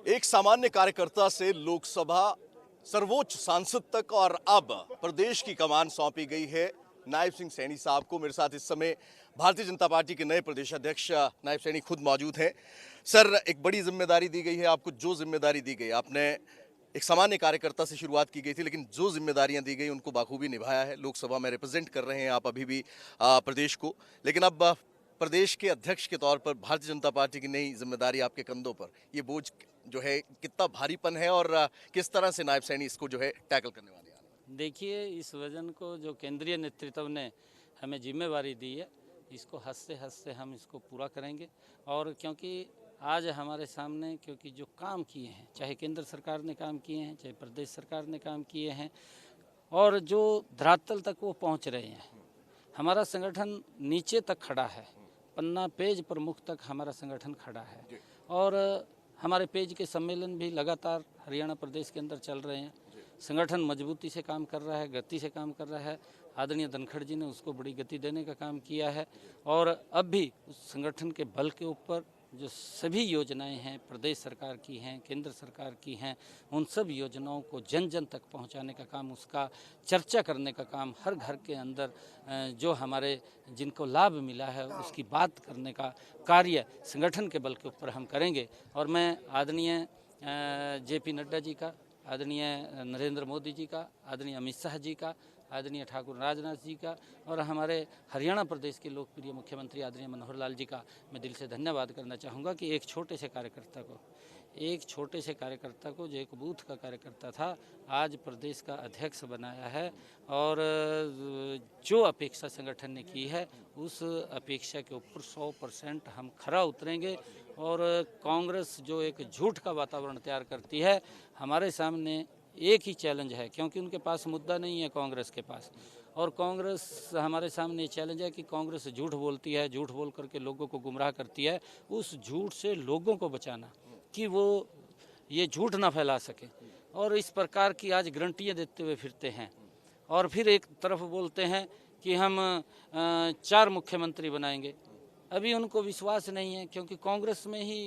एक सामान्य कार्यकर्ता से लोकसभा सर्वोच्च सांसद तक और अब प्रदेश की कमान सौंपी गई है नायब सिंह सैनी साहब को। मेरे साथ इस समय भारतीय जनता पार्टी के नए प्रदेश अध्यक्ष नायब सैनी खुद मौजूद हैं। सर, एक बड़ी जिम्मेदारी दी गई है आपको। जो जिम्मेदारी दी गई, आपने एक सामान्य कार्यकर्ता से शुरुआत की गई थी, लेकिन जो जिम्मेदारियां दी गई उनको बाखूबी निभाया है। लोकसभा में रिप्रेजेंट कर रहे हैं आप अभी भी प्रदेश को, लेकिन अब प्रदेश के अध्यक्ष के तौर पर भारतीय जनता पार्टी की नई जिम्मेदारी आपके कंधों पर। ये बोझ जो है कितना भारीपन है और किस तरह से नायब सैनी इसको जो है टैकल करने वाले हैं? देखिए, इस वजन को जो केंद्रीय नेतृत्व ने हमें जिम्मेवारी दी है, इसको हंसते हंसते हम इसको पूरा करेंगे। और क्योंकि आज हमारे सामने क्योंकि जो काम किए हैं, चाहे केंद्र सरकार ने काम किए हैं, चाहे प्रदेश सरकार ने काम किए हैं, और जो धरातल तक वो पहुंच रहे हैं, हमारा संगठन नीचे तक खड़ा है, पन्ना पेज प्रमुख तक हमारा संगठन खड़ा है। और हमारे पेज के सम्मेलन भी लगातार हरियाणा प्रदेश के अंदर चल रहे हैं। संगठन मजबूती से काम कर रहा है, गति से काम कर रहा है। आदरणीय धनखड़ जी ने उसको बड़ी गति देने का काम किया है। और अब भी उस संगठन के बल के ऊपर जो सभी योजनाएं हैं, प्रदेश सरकार की हैं, केंद्र सरकार की हैं, उन सब योजनाओं को जन जन तक पहुंचाने का काम, उसका चर्चा करने का काम, हर घर के अंदर जो हमारे जिनको लाभ मिला है उसकी बात करने का कार्य संगठन के बल के ऊपर हम करेंगे। और मैं आदरणीय JP नड्डा जी का, आदरणीय नरेंद्र मोदी जी का, आदरणीय अमित शाह जी का, आदरणीय ठाकुर राजनाथ जी का और हमारे हरियाणा प्रदेश के लोकप्रिय मुख्यमंत्री आदरणीय मनोहर लाल जी का मैं दिल से धन्यवाद करना चाहूँगा कि एक छोटे से कार्यकर्ता को जो एक बूथ का कार्यकर्ता था, आज प्रदेश का अध्यक्ष बनाया है। और जो अपेक्षा संगठन ने की है, उस अपेक्षा के ऊपर 100% हम खरा उतरेंगे। और कांग्रेस जो एक झूठ का वातावरण तैयार करती है, हमारे सामने एक ही चैलेंज है, क्योंकि उनके पास मुद्दा नहीं है कांग्रेस के पास। और कांग्रेस हमारे सामने चैलेंज है कि कांग्रेस झूठ बोलती है, झूठ बोल करके लोगों को गुमराह करती है। उस झूठ से लोगों को बचाना कि वो ये झूठ ना फैला सके। और इस प्रकार की आज गारंटियाँ देते हुए फिरते हैं और फिर एक तरफ बोलते हैं कि हम 4 मुख्यमंत्री बनाएंगे। अभी उनको विश्वास नहीं है, क्योंकि कांग्रेस में ही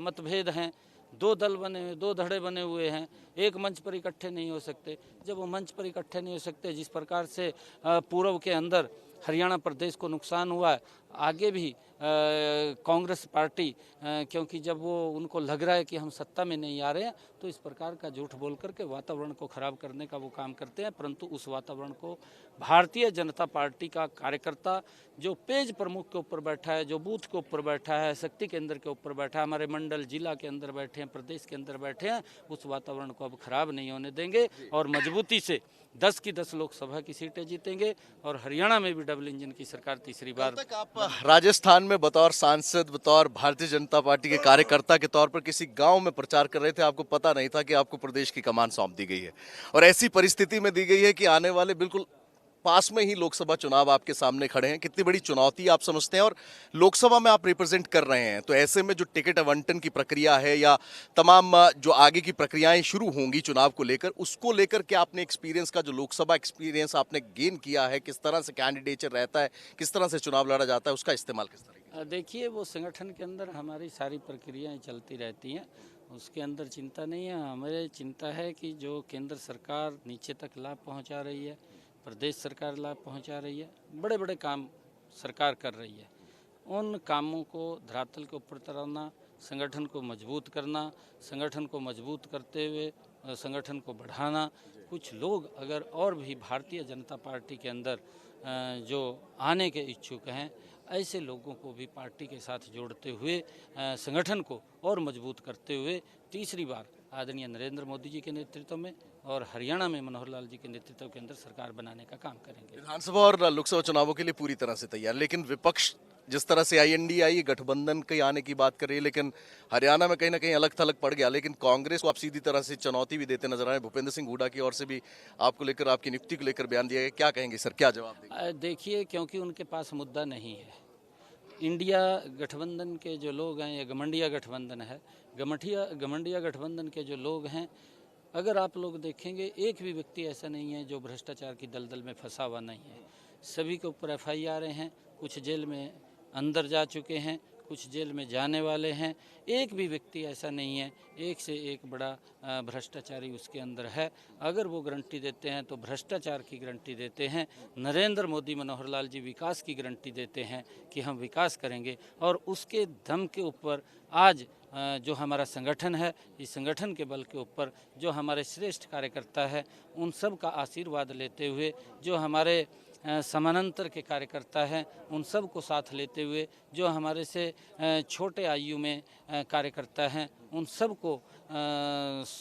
मतभेद हैं। 2 दल बने हुए, 2 धड़े बने हुए हैं, एक मंच पर इकट्ठे नहीं हो सकते। जब वो मंच पर इकट्ठे नहीं हो सकते, जिस प्रकार से पूर्व के अंदर हरियाणा प्रदेश को नुकसान हुआ है, आगे भी कांग्रेस पार्टी क्योंकि जब वो उनको लग रहा है कि हम सत्ता में नहीं आ रहे हैं, तो इस प्रकार का झूठ बोल करके वातावरण को खराब करने का वो काम करते हैं। परंतु उस वातावरण को भारतीय जनता पार्टी का कार्यकर्ता जो पेज प्रमुख के ऊपर बैठा है, जो बूथ के ऊपर बैठा है, शक्ति केंद्र के ऊपर बैठा है, हमारे मंडल जिला के अंदर बैठे हैं, प्रदेश के अंदर बैठे हैं, उस वातावरण को अब खराब नहीं होने देंगे और मजबूती से 10 की 10 लोकसभा की सीटें जीतेंगे और हरियाणा में भी डबल इंजन की सरकार तीसरी बार। तक आप राजस्थान में बतौर सांसद, बतौर भारतीय जनता पार्टी के कार्यकर्ता के तौर पर किसी गांव में प्रचार कर रहे थे, आपको पता नहीं था कि आपको प्रदेश की कमान सौंप दी गई है और ऐसी परिस्थिति में दी गई है कि आने वाले बिल्कुल पास में ही लोकसभा चुनाव आपके सामने खड़े हैं। कितनी बड़ी चुनौती आप समझते हैं और लोकसभा में आप रिप्रेजेंट कर रहे हैं, तो ऐसे में जो टिकट आवंटन की प्रक्रिया है या तमाम जो आगे की प्रक्रियाएं शुरू होंगी चुनाव को लेकर, उसको लेकर क्या आपने एक्सपीरियंस का जो लोकसभा एक्सपीरियंस आपने गेन किया है, किस तरह से कैंडिडेचर रहता है, किस तरह से चुनाव लड़ा जाता है, उसका इस्तेमाल किस तरह? देखिए, वो संगठन के अंदर हमारी सारी प्रक्रियाएं चलती रहती हैं, उसके अंदर चिंता नहीं है। हमें चिंता है कि जो केंद्र सरकार नीचे तक लाभ पहुंचा रही है, प्रदेश सरकार लाभ पहुंचा रही है, बड़े बड़े काम सरकार कर रही है, उन कामों को धरातल के ऊपर उतारना, संगठन को मजबूत करना, संगठन को मजबूत करते हुए संगठन को बढ़ाना। कुछ लोग अगर और भी भारतीय जनता पार्टी के अंदर जो आने के इच्छुक हैं, ऐसे लोगों को भी पार्टी के साथ जोड़ते हुए संगठन को और मजबूत करते हुए तीसरी बार आदरणीय नरेंद्र मोदी जी के नेतृत्व में और हरियाणा में मनोहर लाल जी के नेतृत्व के अंदर सरकार बनाने का काम करेंगे। विधानसभा और लोकसभा चुनावों के लिए पूरी तरह से तैयार, लेकिन विपक्ष जिस तरह से INDI गठबंधन के आने की बात कर रही है, लेकिन हरियाणा में कहीं ना कहीं अलग थलग पड़ गया, लेकिन कांग्रेस को आप सीधी तरह से चुनौती भी देते नजर आए। भूपेंद्र सिंह हुड्डा की ओर से भी आपको लेकर, आपकी नियुक्ति को लेकर बयान दिया गया, क्या कहेंगे सर, क्या जवाब देंगे? देखिए, क्योंकि उनके पास मुद्दा नहीं है। इंडिया गठबंधन के जो लोग हैं, ये घमंडिया गठबंधन है, घमंडिया गठबंधन के जो लोग हैं, अगर आप लोग देखेंगे, एक भी व्यक्ति ऐसा नहीं है जो भ्रष्टाचार की दलदल में फंसा हुआ नहीं है। सभी के ऊपर FIR हैं, कुछ जेल में अंदर जा चुके हैं, कुछ जेल में जाने वाले हैं। एक भी व्यक्ति ऐसा नहीं है, एक से एक बड़ा भ्रष्टाचारी उसके अंदर है। अगर वो गारंटी देते हैं तो भ्रष्टाचार की गारंटी देते हैं। नरेंद्र मोदी मनोहर लाल जी विकास की गारंटी देते हैं कि हम विकास करेंगे, और उसके दम के ऊपर आज जो हमारा संगठन है, इस संगठन के बल के ऊपर जो हमारे श्रेष्ठ कार्यकर्ता है, उन सब का आशीर्वाद लेते हुए, जो हमारे समानांतर के कार्यकर्ता हैं, उन सब को साथ लेते हुए, जो हमारे से छोटे आयु में कार्यकर्ता हैं, उन सब को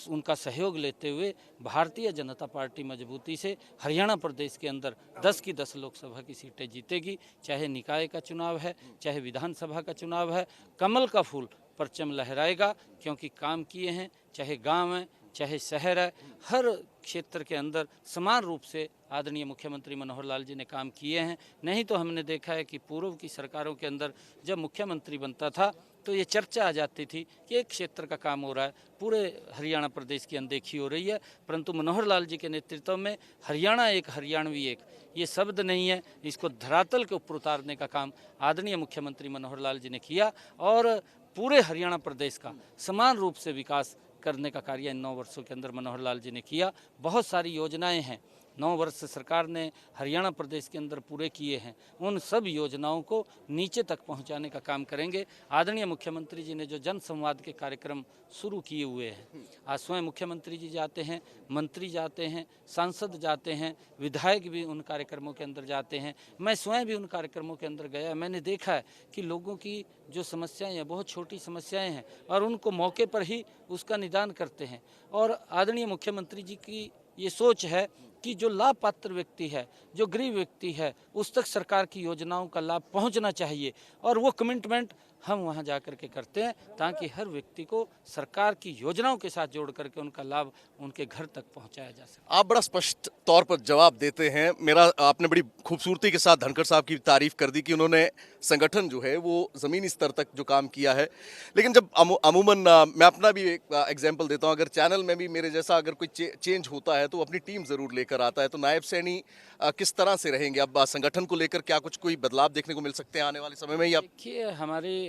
उनका सहयोग लेते हुए भारतीय जनता पार्टी मजबूती से हरियाणा प्रदेश के अंदर 10 की 10 लोकसभा की सीटें जीतेगी। चाहे निकाय का चुनाव है, चाहे विधानसभा का चुनाव है, कमल का फूल परचम लहराएगा, क्योंकि काम किए हैं। चाहे गांव है, चाहे शहर है, हर क्षेत्र के अंदर समान रूप से आदरणीय मुख्यमंत्री मनोहर लाल जी ने काम किए हैं। नहीं तो हमने देखा है कि पूर्व की सरकारों के अंदर जब मुख्यमंत्री बनता था तो ये चर्चा आ जाती थी कि एक क्षेत्र का काम हो रहा है, पूरे हरियाणा प्रदेश की अनदेखी हो रही है। परंतु मनोहर लाल जी के नेतृत्व में हरियाणा एक, हरियाणवी एक, ये शब्द नहीं है, इसको धरातल के ऊपर उतारने का काम आदरणीय मुख्यमंत्री मनोहर लाल जी ने किया, और पूरे हरियाणा प्रदेश का समान रूप से विकास करने का कार्य इन 9 वर्षों के अंदर मनोहर लाल जी ने किया। बहुत सारी योजनाएं हैं 9 वर्ष सरकार ने हरियाणा प्रदेश के अंदर पूरे किए हैं। उन सब योजनाओं को नीचे तक पहुंचाने का काम करेंगे। आदरणीय मुख्यमंत्री जी ने जो जन संवाद के कार्यक्रम शुरू किए हुए हैं, आज स्वयं मुख्यमंत्री जी जाते हैं, मंत्री जाते हैं, सांसद जाते हैं, विधायक भी उन कार्यक्रमों के अंदर जाते हैं। मैं स्वयं भी उन कार्यक्रमों के अंदर गया। मैंने देखा है कि लोगों की जो समस्याएं हैं, बहुत छोटी समस्याएं हैं, और उनको मौके पर ही उसका निदान करते हैं। और आदरणीय मुख्यमंत्री जी की ये सोच है कि जो लाभ पात्र व्यक्ति है, जो गरीब व्यक्ति है, उस तक सरकार की योजनाओं का लाभ पहुंचना चाहिए, और वो कमिटमेंट हम वहां जाकर के करते हैं, ताकि हर व्यक्ति को सरकार की योजनाओं के साथ जोड़ करके उनका लाभ उनके घर तक पहुंचाया जा सके। आप बड़ा स्पष्ट तौर पर जवाब देते हैं। मेरा आपने बड़ी खूबसूरती के साथ धनखड़ साहब की तारीफ कर दी कि उन्होंने संगठन जो है वो ज़मीनी स्तर तक जो काम किया है। लेकिन जब अमूमन मैं अपना भी एक एग्जांपल देता हूं, अगर चैनल में भी मेरे जैसा अगर कोई चेंज होता है तो वो अपनी टीम ज़रूर लेकर आता है। तो नायब सैनी किस तरह से रहेंगे अब संगठन को लेकर? क्या कुछ कोई बदलाव देखने को मिल सकते हैं आने वाले समय में? या देखिए, हमारी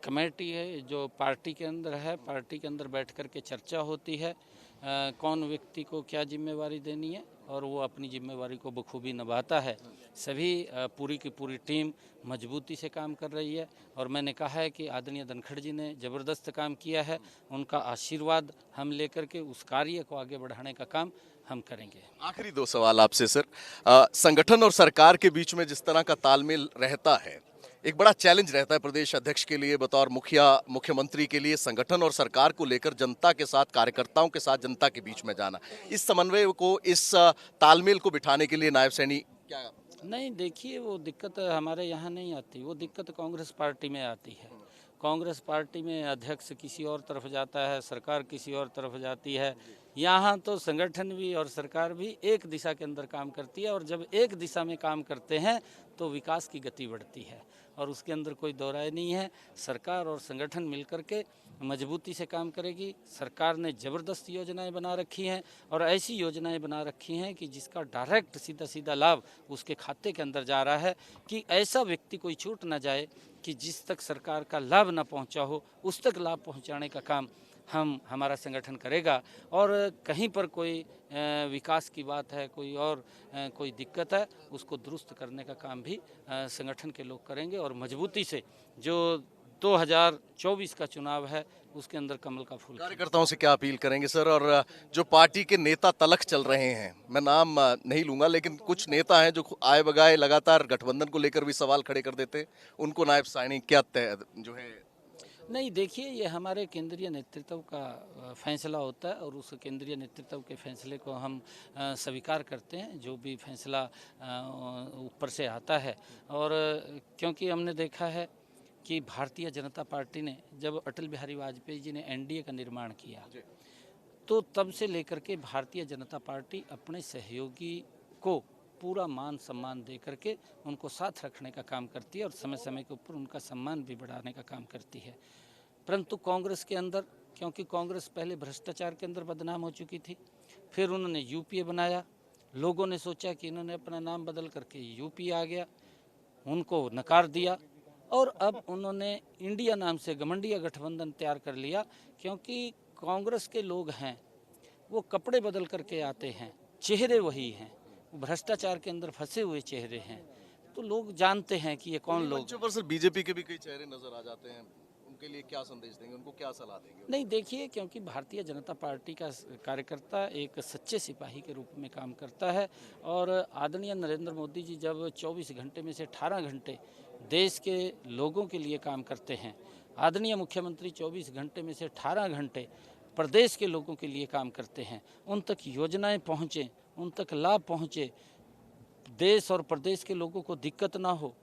कमेटी है जो पार्टी के अंदर है, पार्टी के अंदर बैठ कर के चर्चा होती है कौन व्यक्ति को क्या जिम्मेवारी देनी है, और वो अपनी जिम्मेवारी को बखूबी निभाता है। सभी पूरी की पूरी टीम मजबूती से काम कर रही है, और मैंने कहा है कि आदरणीय धनखड़ जी ने ज़बरदस्त काम किया है। उनका आशीर्वाद हम लेकर के उस कार्य को आगे बढ़ाने का काम हम करेंगे। आखिरी 2 सवाल आपसे सर। संगठन और सरकार के बीच में जिस तरह का तालमेल रहता है, एक बड़ा चैलेंज रहता है प्रदेश अध्यक्ष के लिए, बतौर मुख्यमंत्री के लिए, संगठन और सरकार को लेकर जनता के साथ, कार्यकर्ताओं के साथ जनता के बीच में जाना। इस समन्वय को, इस तालमेल को बिठाने के लिए नायब सैनी क्या? नहीं, देखिए, वो दिक्कत हमारे यहाँ नहीं आती, वो दिक्कत कांग्रेस पार्टी में आती है। कांग्रेस पार्टी में अध्यक्ष किसी और तरफ जाता है, सरकार किसी और तरफ जाती है। यहाँ तो संगठन भी और सरकार भी एक दिशा के अंदर काम करती है, और जब एक दिशा में काम करते हैं तो विकास की गति बढ़ती है, और उसके अंदर कोई दो राय नहीं है। सरकार और संगठन मिलकर के मजबूती से काम करेगी। सरकार ने ज़बरदस्त योजनाएं बना रखी हैं, और ऐसी योजनाएं बना रखी हैं कि जिसका डायरेक्ट सीधा सीधा लाभ उसके खाते के अंदर जा रहा है, कि ऐसा व्यक्ति कोई छूट ना जाए कि जिस तक सरकार का लाभ ना पहुंचा हो, उस तक लाभ पहुंचाने का काम हमारा संगठन करेगा। और कहीं पर कोई विकास की बात है, कोई और कोई दिक्कत है, उसको दुरुस्त करने का काम भी संगठन के लोग करेंगे, और मजबूती से जो 2024 का चुनाव है उसके अंदर कमल का फूल। कार्यकर्ताओं से क्या अपील करेंगे सर? और जो पार्टी के नेता तलख चल रहे हैं, मैं नाम नहीं लूंगा, लेकिन कुछ नेता हैं जो आए बगाए लगातार गठबंधन को लेकर भी सवाल खड़े कर देते हैं, उनको नायब सैनी क्या जो है? नहीं, देखिए, ये हमारे केंद्रीय नेतृत्व का फैसला होता है, और उस केंद्रीय नेतृत्व के फैसले को हम स्वीकार करते हैं, जो भी फैसला ऊपर से आता है। और क्योंकि हमने देखा है कि भारतीय जनता पार्टी ने, जब अटल बिहारी वाजपेयी जी ने एनडीए का निर्माण किया, तो तब से लेकर के भारतीय जनता पार्टी अपने सहयोगी को पूरा मान सम्मान दे करके उनको साथ रखने का काम करती है, और समय समय के ऊपर उनका सम्मान भी बढ़ाने का काम करती है। परंतु कांग्रेस के अंदर, क्योंकि कांग्रेस पहले भ्रष्टाचार के अंदर बदनाम हो चुकी थी, फिर उन्होंने यूपीए बनाया। लोगों ने सोचा कि इन्होंने अपना नाम बदल करके यूपीए आ गया, उनको नकार दिया, और अब उन्होंने इंडिया नाम से घमंडिया गठबंधन तैयार कर लिया, क्योंकि कांग्रेस के लोग हैं वो कपड़े बदल करके आते हैं, चेहरे वही हैं, भ्रष्टाचार के अंदर फंसे हुए चेहरे हैं, तो लोग जानते हैं कि ये कौन लोग। मंचों पर सर बीजेपी के भी कई चेहरे नजर आ जाते हैं, उनके लिए क्या संदेश देंगे, उनको क्या सलाह देंगे? नहीं, देखिए, क्योंकि भारतीय जनता पार्टी का कार्यकर्ता एक सच्चे सिपाही के रूप में काम करता है, और आदरणीय नरेंद्र मोदी जी जब 24 घंटे में से 18 घंटे देश के लोगों के लिए काम करते हैं, आदरणीय मुख्यमंत्री 24 घंटे में से 18 घंटे प्रदेश के लोगों के लिए काम करते हैं, उन तक योजनाएं पहुँचें, उन तक लाभ पहुँचे, देश और प्रदेश के लोगों को दिक्कत ना हो,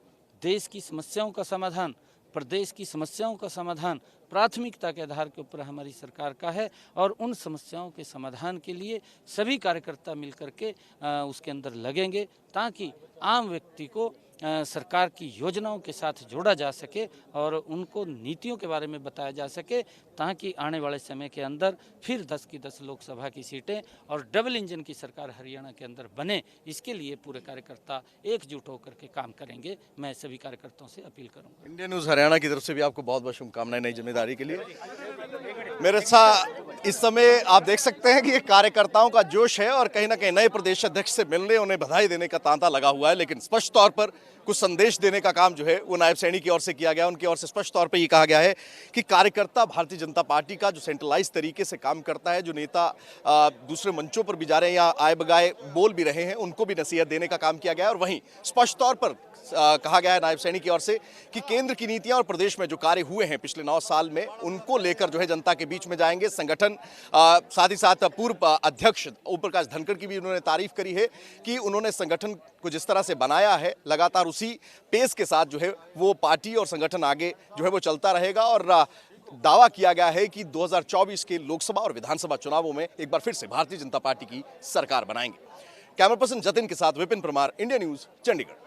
देश की समस्याओं का समाधान, प्रदेश की समस्याओं का समाधान प्राथमिकता के आधार के ऊपर हमारी सरकार का है, और उन समस्याओं के समाधान के लिए सभी कार्यकर्ता मिलकर के उसके अंदर लगेंगे, ताकि आम व्यक्ति को सरकार की योजनाओं के साथ जोड़ा जा सके और उनको नीतियों के बारे में बताया जा सके, ताकि आने वाले समय के अंदर फिर 10 की 10 लोकसभा की सीटें और डबल इंजन की सरकार हरियाणा के अंदर बने। इसके लिए पूरे कार्यकर्ता एकजुट होकर के काम करेंगे। मैं सभी कार्यकर्ताओं से अपील करूंगा। इंडिया न्यूज़ हरियाणा की तरफ से भी आपको बहुत बहुत शुभकामनाएं नई जिम्मेदारी के लिए। मेरे साथ इस समय आप देख सकते हैं कि ये कार्यकर्ताओं का जोश है और कहीं ना कहीं नए प्रदेश अध्यक्ष से मिलने, उन्हें बधाई देने का तांता लगा हुआ है, लेकिन स्पष्ट तौर पर कुछ संदेश देने का काम जो है वो नायब सैनी की ओर से किया गया। उनकी ओर से स्पष्ट तौर पर ये कहा गया है कि कार्यकर्ता भारतीय जनता पार्टी का जो सेंट्रलाइज तरीके से काम करता है, जो नेता दूसरे मंचों पर भी जा रहे हैं या आए बगाए बोल भी रहे हैं, उनको भी नसीहत देने का काम किया गया है। और वहीं स्पष्ट तौर पर कहा गया है नायब सैनी की ओर से कि केंद्र की नीतियां और प्रदेश में जो कार्य हुए हैं पिछले 9 साल में, उनको लेकर जो है जनता के बीच में जाएंगे। संगठन साथ ही साथ पूर्व अध्यक्ष ओम प्रकाश धनखड़ की भी उन्होंने तारीफ करी है कि उन्होंने संगठन को जिस तरह से बनाया है, लगातार उसी पेस के साथ जो है वो पार्टी और संगठन आगे जो है वो चलता रहेगा। और दावा किया गया है कि 2024 के लोकसभा और विधानसभा चुनावों में एक बार फिर से भारतीय जनता पार्टी की सरकार बनाएंगे। कैमरा पर्सन जतिन के साथ विपिन परमार, इंडिया न्यूज, चंडीगढ़।